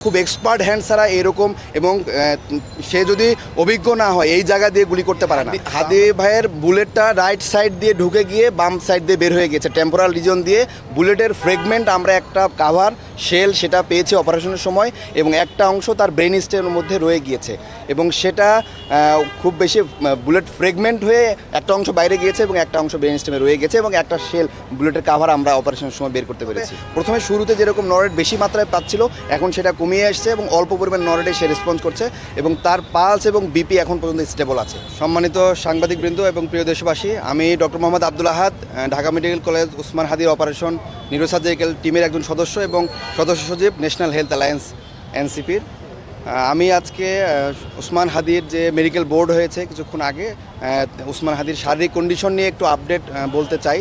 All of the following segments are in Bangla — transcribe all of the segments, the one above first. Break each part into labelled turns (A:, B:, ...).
A: খুব এক্সপার্ট হ্যান্ড ছাড়া এরকম এবং সে যদি অভিজ্ঞ না হয় এই জায়গা দিয়ে গুলি করতে পারে না। হাদি ভাইয়ের বুলেটটা রাইট সাইড দিয়ে ঢুকে গিয়ে বাম সাইড দিয়ে বের হয়ে গেছে, টেম্পোরাল রিজন দিয়ে। বুলেটের ফ্রেগমেন্ট আমরা একটা কাভার শেল সেটা পেয়েছি অপারেশনের সময়, এবং একটা অংশ তার ব্রেন স্টেমের মধ্যে রয়ে গিয়েছে, এবং সেটা খুব বেশি বুলেট ফ্রেগমেন্ট হয়ে একটা অংশ বাইরে গিয়েছে এবং একটা অংশ ব্রেন স্টেমে রয়ে গেছে, এবং একটা শেল বুলেটের কাভার আমরা অপারেশনের সময় বের করতে পেরেছি। প্রথমে শুরুতে যেরকম নরেট বেশি মাত্রায় পাচ্ছিল, এখন সেটা কমিয়ে আসছে এবং অল্প পরিমাণ নরেটে সে রেসপন্স করছে, এবং তার পালস এবং বিপি এখন পর্যন্ত স্টেবল আছে। সম্মানিত সাংবাদিকবৃন্দ এবং প্রিয় দেশবাসী, আমি ডক্টর মোহাম্মদ আব্দুল আহাদ, ঢাকা মেডিকেল কলেজ ওসমান হাদির অপারেশন নিউরোসার্জিক্যাল টিমের একজন সদস্য এবং সদস্য সচিব ন্যাশনাল হেলথ অ্যালায়েন্স এনসিপির। আমি আজকে ওসমান হাদির যে মেডিকেল বোর্ড হয়েছে কিছুক্ষণ আগে, ওসমান হাদির শারীরিক কন্ডিশন নিয়ে একটু আপডেট বলতে চাই।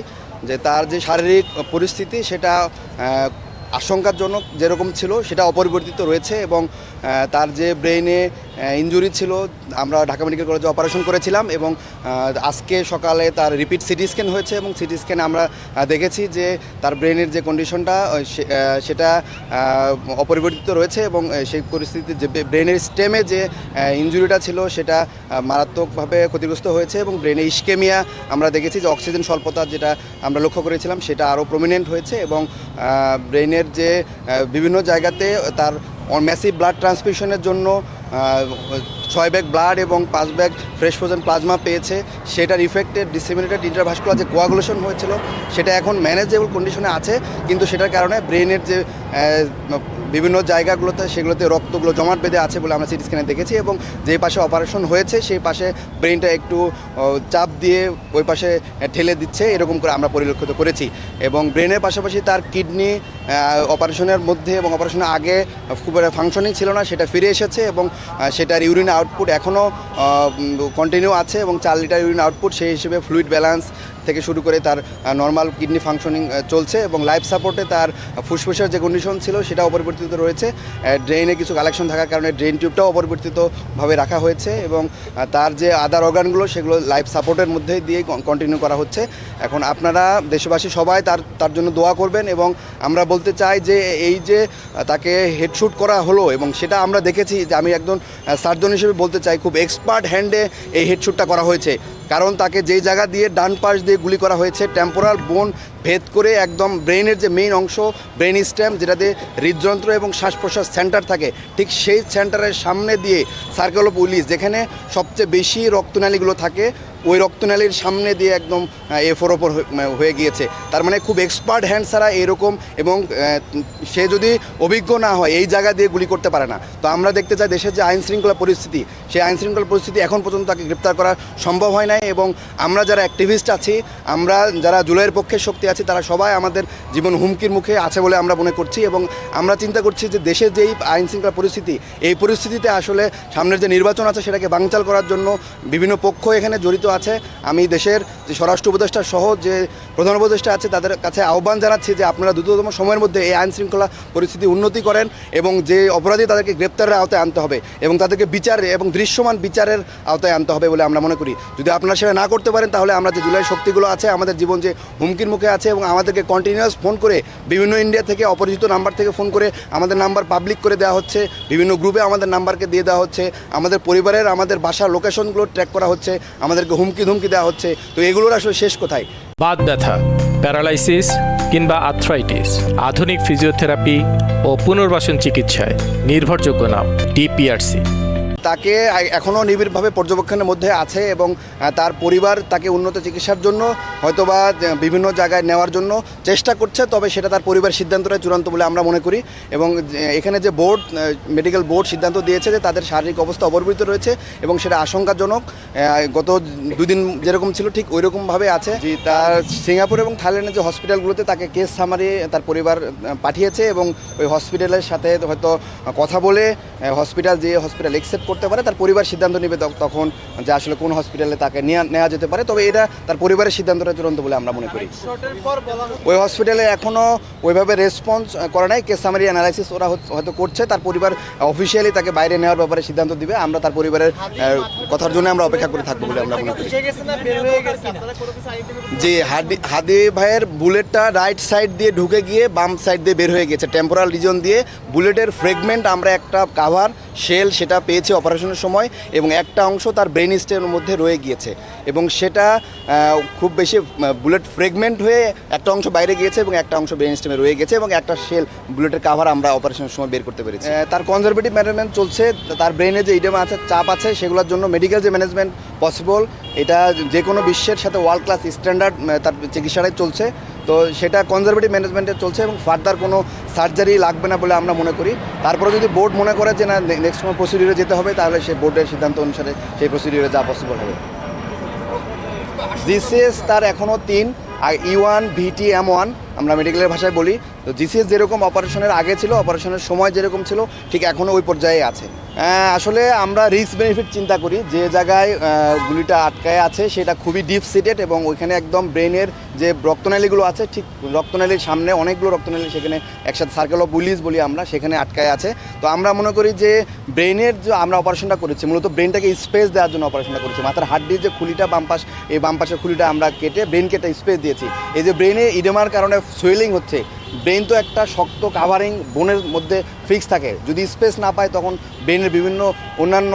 A: যে তার যে শারীরিক পরিস্থিতি সেটা আশঙ্কাজনক যেরকম ছিল সেটা অপরিবর্তিত রয়েছে, এবং তার যে ব্রেইনে ইনজুরি ছিল আমরা ঢাকা মেডিকেল কলেজে অপারেশন করেছিলাম, এবং আজকে সকালে তার রিপিট সিটি স্ক্যান হয়েছে, এবং সিটি স্ক্যানে আমরা দেখেছি যে তার ব্রেনের যে কন্ডিশনটা সেটা অপরিবর্তিত রয়েছে, এবং সেই পরিস্থিতি যে ব্রেনের স্টেমে যে ইনজুরিটা ছিল সেটা মারাত্মকভাবে ক্ষতিগ্রস্ত হয়েছে, এবং ব্রেনে ইস্কেমিয়া আমরা দেখেছি যে অক্সিজেন স্বল্পতা যেটা আমরা লক্ষ্য করেছিলাম সেটা আরও প্রমিনেন্ট হয়েছে, এবং ব্রেনের যে বিভিন্ন জায়গাতে তার ম্যাসিভ ব্লাড ট্রান্সফিউশনের জন্য 6 ব্যাগ ব্লাড এবং 5 ব্যাগ ফ্রেশ ফ্রোজেন প্লাজমা পেয়েছে। সেটার ইফেক্টে ডিসেমিনেটেড ইন্টারভাস্কুলার যে কোয়াগুলেশন হয়েছিল সেটা এখন ম্যানেজেবল কন্ডিশনে আছে, কিন্তু সেটার কারণে ব্রেনের যে বিভিন্ন জায়গাগুলোতে সেগুলোতে রক্তগুলো জমাট বেঁধে আছে বলে আমরা সিটি স্ক্যানে দেখেছি, এবং যে পাশে অপারেশন হয়েছে সেই পাশে ব্রেনটা একটু চাপ দিয়ে ওই পাশে ঠেলে দিচ্ছে, এরকম করে আমরা পরিলক্ষিত করেছি। এবং ব্রেনের পাশাপাশি তার কিডনি অপারেশনের মধ্যে এবং অপারেশনের আগে খুব ফাংশনিং ছিল না, সেটা ফিরে এসেছে, এবং সেটার ইউরিন আউটপুট এখনও কন্টিনিউ আছে, এবং 4 লিটার ইউরিন আউটপুট, সেই হিসেবে ফ্লুইড ব্যালেন্স থেকে শুরু করে তার নর্মাল কিডনি ফাংশনিং চলছে, এবং লাইফ সাপোর্টে তার ফুসফুসের যে কন্ডিশন ছিল সেটা অপরিবর্তিত রয়েছে। ড্রেনে কিছু কালেকশন থাকার কারণে ড্রেন টিউবটাও অপরিবর্তিতভাবে রাখা হয়েছে, এবং তার যে আদার অর্গানগুলো সেগুলো লাইফ সাপোর্টের মধ্যে দিয়ে কন্টিনিউ করা হচ্ছে। এখন আপনারা দেশবাসী সবাই তার জন্য দোয়া করবেন, এবং আমরা বলতে চাই যে এই যে তাকে হেডশুট করা হলো, এবং সেটা আমরা দেখেছি যে আমি একজন সার্জন হিসেবে বলতে চাই খুব এক্সপার্ট হ্যান্ডে এই হেডশুটটা করা হয়েছে, কারণ তাকে যেই জায়গা দিয়ে ডান পাশ দিয়ে গুলি করা হয়েছে টেম্পোরাল বোন ভেদ করে একদম ব্রেনের যে মেইন অংশ ব্রেন স্টেম যেটাতে হৃদযন্ত্র এবং শ্বাস প্রশ্বাস সেন্টার থাকে, ঠিক সেই সেন্টারের সামনে দিয়ে সার্কেল অফ উইলিস যেখানে সবচেয়ে বেশি রক্তনালীগুলো থাকে ওই রক্তনালীর সামনে দিয়ে একদম A4 ওপর হয়ে গিয়েছে। তার মানে খুব এক্সপার্ট হ্যান্ড ছাড়া এরকম, এবং সে যদি অভিজ্ঞ না হয় এই জায়গা দিয়ে গুলি করতে পারে না। তো আমরা দেখতে চাই দেশের যে আইন শৃঙ্খলা পরিস্থিতি, সেই আইন শৃঙ্খলা পরিস্থিতি এখন পর্যন্ত তাকে গ্রেপ্তার করা সম্ভব হয় নাই, এবং আমরা যারা অ্যাক্টিভিস্ট আছি, আমরা যারা জুলাইয়ের পক্ষের শক্তি আছি, তারা সবাই আমাদের জীবন হুমকির মুখে আছে বলে আমরা মনে করছি, এবং আমরা চিন্তা করছি যে দেশের যেই আইন শৃঙ্খলা পরিস্থিতি, এই পরিস্থিতিতে আসলে সামনের যে নির্বাচন আছে সেটাকে বানচাল করার জন্য বিভিন্ন পক্ষ এখানে জড়িত আছে। আমি দেশের যে স্বরাষ্ট্র উপদেষ্টা সহ যে প্রধান উপদেষ্টা আছে তাদের কাছে আহ্বান জানাচ্ছি যে আপনারা দ্রুততম সময়ের মধ্যে এই আইন শৃঙ্খলা পরিস্থিতি উন্নতি করেন, এবং যে অপরাধী তাদেরকে গ্রেপ্তারের আওতায় আনতে হবে, এবং তাদেরকে বিচার এবং দৃশ্যমান বিচারের আওতায় আনতে হবে বলে আমরা মনে করি। যদি আপনারা সেটা না করতে পারেন তাহলে আমরা যে জুলাই শক্তিগুলো আছে, আমাদের জীবন যে হুমকির মুখে আছে, এবং আমাদেরকে কন্টিনিউয়াস ফোন করে বিভিন্ন ইন্ডিয়া থেকে অপরিচিত নাম্বার থেকে ফোন করে আমাদের নাম্বার পাবলিক করে দেওয়া হচ্ছে, বিভিন্ন গ্রুপে আমাদের নাম্বারকে দিয়ে দেওয়া হচ্ছে, আমাদের পরিবারের আমাদের বাসার লোকেশনগুলো ট্র্যাক করা হচ্ছে, আমাদেরকে হুমকি দেওয়া হচ্ছে। তো এগুলোর আসলে শেষ কোথায়?
B: বাত ব্যথা, প্যারালাইসিস কিংবা আর্থ্রাইটিস, আধুনিক ফিজিওথেরাপি ও পুনর্বাসন চিকিৎসায় নির্ভরযোগ্য নাম DPRC।
A: তাকে এখনও নিবিড়ভাবে পর্যবেক্ষণের মধ্যে আছে, এবং তার পরিবার তাকে উন্নত চিকিৎসার জন্য হয়তোবা বিভিন্ন জায়গায় নেওয়ার জন্য চেষ্টা করছে, তবে সেটা তার পরিবার সিদ্ধান্তটাই চূড়ান্ত বলে আমরা মনে করি। এবং এখানে যে বোর্ড মেডিকেল বোর্ড সিদ্ধান্ত দিয়েছে যে তাদের শারীরিক অবস্থা অপরিবর্তিত রয়েছে, এবং সেটা আশঙ্কাজনক। গত 2 দিন যেরকম ছিল ঠিক ওই রকমভাবে আছে। যে তার সিঙ্গাপুর এবং থাইল্যান্ডের যে হসপিটালগুলোতে তাকে কেস সামারি তার পরিবার পাঠিয়েছে, এবং ওই হসপিটালের সাথে হয়তো কথা বলে হসপিটাল একসেপ্ট করতে পারে, তার পরিবার সিদ্ধান্ত নেবে তখন যে আসলে কোন হসপিটালে তাকে নেওয়া যেতে পারে। তবে এটা তার পরিবারের সিদ্ধান্তটা চূড়ান্ত বলে আমরা মনে করি। ওই হসপিটালে এখনও ওইভাবে রেসপন্স করে নাই, কেস সামারি অ্যানালাইসিস ওরা হয়তো করছে। তার পরিবার অফিসিয়ালি তাকে বাইরে নেওয়ার ব্যাপারে সিদ্ধান্ত দিবে। আমরা তার পরিবারের কথার জন্য আমরা অপেক্ষা করে থাকবো বলে আমরা মনে করি। জি, হাদি ভাইয়ের বুলেটটা রাইট সাইড দিয়ে ঢুকে গিয়ে বাম সাইড দিয়ে বের হয়ে গেছে, টেম্পোরাল রিজন দিয়ে। বুলেটের ফ্রেগমেন্ট আমরা একটা কাভার শেল সেটা পেয়েছি অপারেশনের সময়, এবং একটা অংশ তার ব্রেন স্টেমের মধ্যে রয়ে গিয়েছে, এবং সেটা খুব বেশি বুলেট ফ্রেগমেন্ট হয়ে একটা অংশ বাইরে গিয়েছে এবং একটা অংশ ব্রেন স্টেমে রয়ে গেছে, এবং একটা শেল বুলেটের কাভার আমরা অপারেশনের সময় বের করতে পেরেছি। তার কনজারভেটিভ ম্যানেজমেন্ট চলছে, তার ব্রেনে যে ইডেমা আছে, চাপ আছে, সেগুলোর জন্য মেডিকেল যে ম্যানেজমেন্ট পসিবল, এটা যে কোনো বিশ্বের সাথে ওয়ার্ল্ড ক্লাস স্ট্যান্ডার্ড তার চিকিৎসাটাই চলছে। তো সেটা কনজারভেটিভ ম্যানেজমেন্টে চলছে এবং ফার্দার কোনো সার্জারি লাগবে না বলে আমরা মনে করি। তারপরে যদি বোর্ড মনে করে যে না নেক্সট কোনো প্রসিডিউরে যেতে হবে, তাহলে সেই বোর্ডের সিদ্ধান্ত অনুসারে সেই প্রসিডিউরে যা পসিবল হবে। জিসিএস তার এখনও 3, আর E1 VT M1 আমরা মেডিকেলের ভাষায় বলি। তো জিসিএস যেরকম অপারেশনের আগে ছিল, অপারেশনের সময় যেরকম ছিল, ঠিক এখনও ওই পর্যায়ে আছে। আসলে আমরা রিস্ক বেনিফিট চিন্তা করি। যে জায়গায় গুলিটা আটকায় আছে সেটা খুবই ডিপ সিটেড, এবং ওইখানে একদম ব্রেনের যে রক্তনালীগুলো আছে, ঠিক রক্তনালীর সামনে অনেকগুলো রক্তনালী, সেখানে একসাথে সার্কেল অফ উইলিস বলি আমরা, সেখানে আটকায় আছে। তো আমরা মনে করি যে ব্রেনের যে আমরা অপারেশনটা করেছি, মূলত ব্রেনটাকে স্পেস দেওয়ার জন্য অপারেশনটা করেছি। মাথার হাড্ডির যে খুলিটা বাম পাশ, এই বাম পাশের খুলিটা আমরা কেটে ব্রেনকে একটা স্পেস দিয়েছি। এই যে ব্রেনে ইডেমার কারণে সোয়েলিং হচ্ছে, ব্রেন তো একটা শক্ত কাভারিং বোনের মধ্যে ফিক্স থাকে, যদি স্পেস না পায় তখন ব্রেনের বিভিন্ন অন্যান্য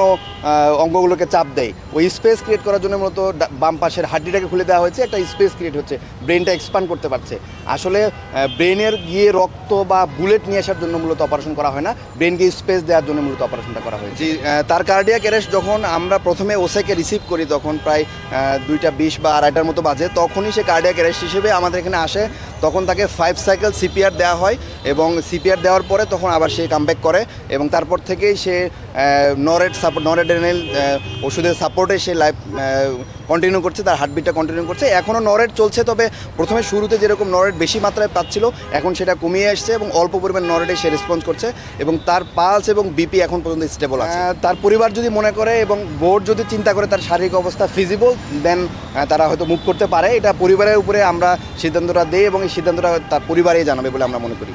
A: অঙ্গগুলোকে চাপ দেয়। ওই স্পেস ক্রিয়েট করার জন্য মূলত বাম পাশের হাড্ডিটাকে খুলে দেওয়া হয়েছে, একটা স্পেস ক্রিয়েট হচ্ছে, ব্রেনটা এক্সপ্যান্ড করতে পারছে। আসলে ব্রেনের গিয়ে রক্ত বা বুলেট নিয়ে আসার জন্য মূলত অপারেশন করা হয় না, ব্রেনকে স্পেস দেওয়ার জন্য মূলত অপারেশনটা করা হয়েছে। তার কার্ডিয়াক অ্যারেস্ট যখন আমরা প্রথমে ওসেকে রিসিভ করি, তখন প্রায় 2:20 বা 2:30 মতো বাজে, তখনই সে কার্ডিয়াক অ্যারেস্ট হিসেবে আমাদের এখানে আসে। তখন তাকে 5 সাইকেল সিপিআর দেওয়া হয়, এবং সিপিআর দেওয়ার পরে তখন আবার সে কামব্যাক করে, এবং তারপর থেকেই সে নরেড্রেনাল ওষুধের সাপোর্টে সে লাইফ কন্টিনিউ করছে, তার হার্টবিটটা কন্টিনিউ করছে। এখনও নরেড চলছে, তবে প্রথমে শুরুতে যেরকম নরেড বেশি মাত্রায় পাচ্ছিল, এখন সেটা কমিয়ে আসছে, এবং অল্প পরিমাণ নরেডে সে রেসপন্স করছে, এবং তার পালস এবং বিপি এখন পর্যন্ত স্টেবল আছে। তার পরিবার যদি মনে করে এবং বোর্ড যদি চিন্তা করে তার শারীরিক অবস্থা ফিজিবল, দেন তারা হয়তো মুভ করতে পারে। এটা পরিবারের উপরে আমরা সিদ্ধান্তটা দিই, এবং এই সিদ্ধান্তটা তার পরিবারেই জানাবে বলে আমরা মনে করি।